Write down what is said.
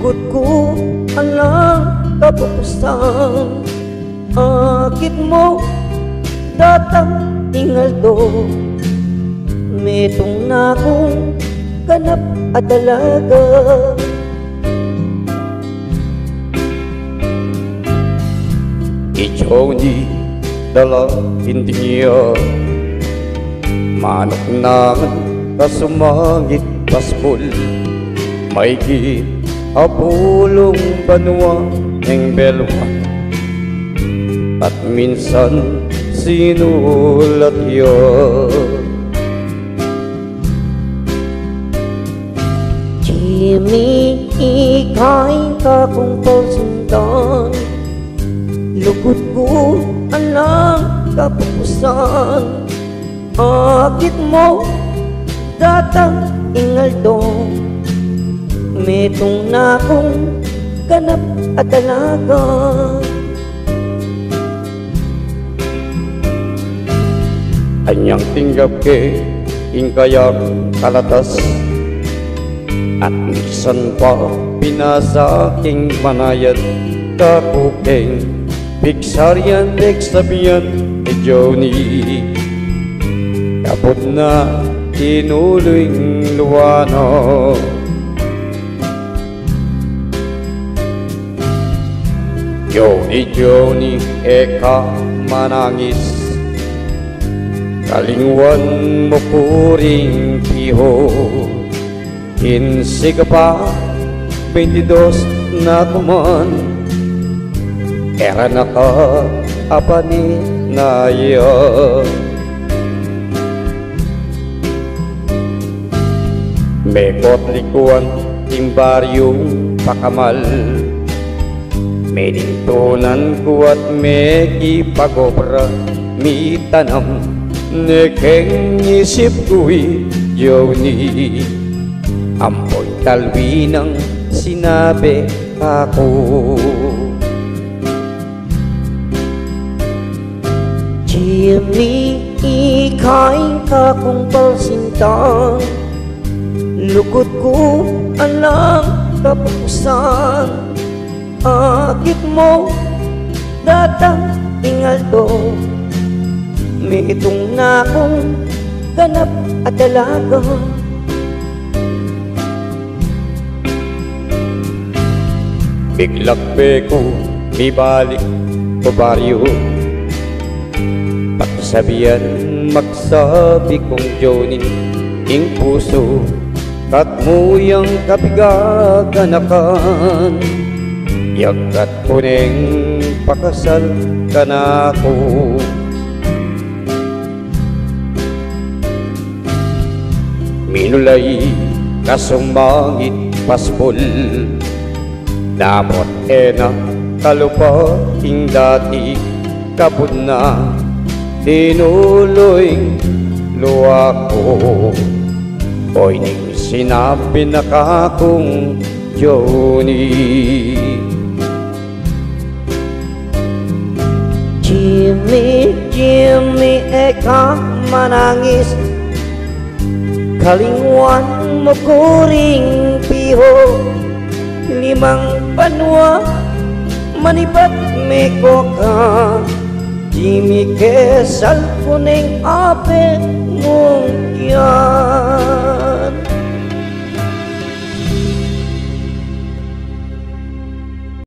lugod ko alang kapupusan. Akit mo datang ingaldo, metong na kong ganap at dalaga. Ikaw ni dala hindi niya manok naman kasumangit paspol, may git apulong banwa ng belwa, at minsan sinulat yun. Jimmy, ikain ka kung pausundan, lugod ko alang kapupusan. Akit mo datang ingaldo, metong na kong ganap at dalaga. Anyang tinggap ke ingkayang kalatas, at minsan pa pinasaking manayat kakukeng piksaryan eksabihan ni Johnny. Kapot na tinuloyng luwano, Johnny, eka manangis, kalingwan mo puring piho. 15 ka pa, 22 na kuman, era na ka apani na iyo. Mekot likuan timbaryong pakamal, medintunan kuat meki pagobra mi tanam, nekeng isip kuwi Johnny. Ampoy talwi ng sinabi ako. Jimmy, ikain ka kung pausundan, lugod ko alang kapupusan. Akit mo datang ingaldo, metong na kong ganap at dalaga. Biglak ko ibalik ko baryo, pagsabihan magsabi kong Johnny, ing puso kat muyang kapigaganakan, yagat ko neng pakasal ka na ako. Minulay kasumangit paspol, damot ena kalupa ing dati kapod na tinuloy luwa ko. Oy ning sinabi na kakong Johnny. Jimmy, eka manangis, kalingwan mo kuring piho. 5 banwa manibat meko ka, Jimmy kesal kuning ape mong kya.